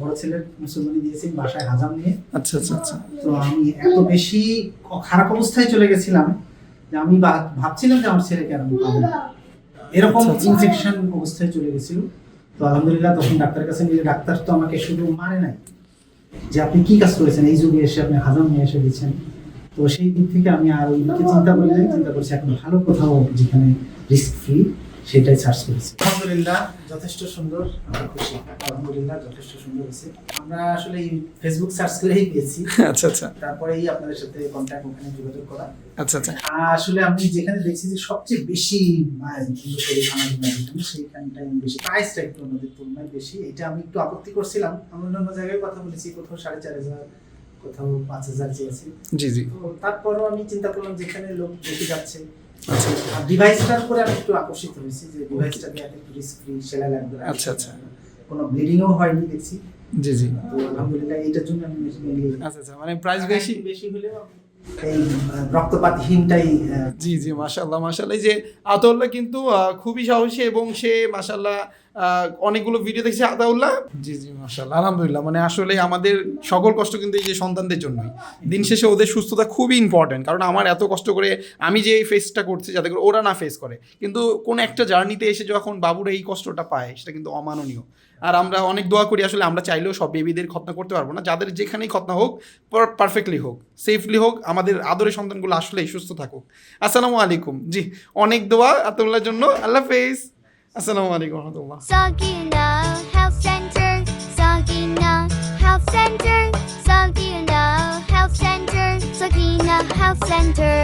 বড় ছেলের মুসলমানি দিয়েছি বাসায় হাজাম নিয়ে। আচ্ছা আচ্ছা আচ্ছা। তো আমি এত বেশি খারাপ অবস্থায় চলে গেছিলাম যে আমি ভাবছিলাম যে আমার ছেলেকে আর আমি পাবো না। এরকম ইনফেকশন অবস্থায় চলে গেছিল। তো আলহামদুলিল্লাহ তখন ডাক্তারের কাছে নিয়ে, ডাক্তার তো আমাকে শুধু মানে নাই যে আপনি কি কাজ করেছেন, এই যুগে এসে আপনি হাজাম নিয়ে এসে দিচ্ছেন। তো সেই দিক থেকে আমি আর ওই দিকে চিন্তা করছি এখন ভালো কোথাও যেখানে রিস্ক ফ্রি সেটাই সার্চ করেছি। আলহামদুলিল্লাহ যথেষ্ট সুন্দর, আমি খুশি। আলহামদুলিল্লাহ যথেষ্ট সুন্দর হয়েছে। আমরা আসলে এই ফেসবুক সার্চ করেই পেয়েছি। আচ্ছা আচ্ছা। তারপরেই আপনাদের সাথে কন্ট্যাক্ট, ওখানে যোগাযোগ করা। আচ্ছা আচ্ছা। আসলে আমি যেখানে দেখছি যে সবচেয়ে বেশি সেইখানটাই বেশি, প্রাইসটা একটু অন্যদের তুলনায় বেশি। এটা আমি একটু আপত্তি করছিলাম। আমি অন্য জায়গায় কথা বলেছি, কোথাও 4,500, কোথাও 5,000 চেয়েছি। জি জি। তো তারপরও আমি চিন্তা করলাম যেখানে লোক বেশি যাচ্ছে, আচ্ছা ডিভাইসটার উপরে আমি একটু আকর্ষিত হয়েছি যে ডিভাইসটা দিয়ে একটু রিস্ক ফ্রি, সেলাই লাগবে না। আচ্ছা আচ্ছা। কোনো ব্লিডিংও হয়নি দেখছি। জি জি। তো আলহামদুলিল্লাহ এইটার জন্য আমি আচ্ছা আচ্ছা, মানে প্রাইস বেশি হলেও এই রক্তপাতহীনটাই। জি জি, মাশাআল্লাহ মাশাআল্লাহ। এই যে আতাউল্লাহ কিন্তু খুবই সাহসী এবং সে মাশাআল্লাহ অনেকগুলো ভিডিও দেখছি আতাউল্লাহ। জি জি মাশাআল্লাহ, আলহামদুলিল্লাহ। মানে আসলে আমাদের সকল কষ্ট কিন্তু এই যে সন্তানদের জন্যই। দিন শেষে ওদের সুস্থতা খুবই ইম্পর্টেন্ট, কারণ আমার এত কষ্ট করে আমি যে এই ফেসটা করছি যাতে করে ওরা না ফেস করে, কিন্তু কোন একটা জার্নিতে এসে যখন বাবুরা এই কষ্টটা পায় সেটা কিন্তু অমাননীয়। আর আমরা অনেক দোয়া করি, আসলে আমরা চাইলেও সব বেবিদের খতনা করতে পারবো না, যাদের যেখানেই খতনা হোক পারফেক্টলি হোক, সেফলি হোক, আমাদের আদরের সন্তানগুলো আসলেই সুস্থ থাকুক। আসসালামু আলাইকুম। জি, অনেক দোয়া আতাউল্লাহর জন্য। আল্লাহ হাফেজ। আসসালামু আলাইকুম রহমতুল্লাহ। Sagina Health Center, Sagina Health Center, Sagina Health Center, Sagina Health Center.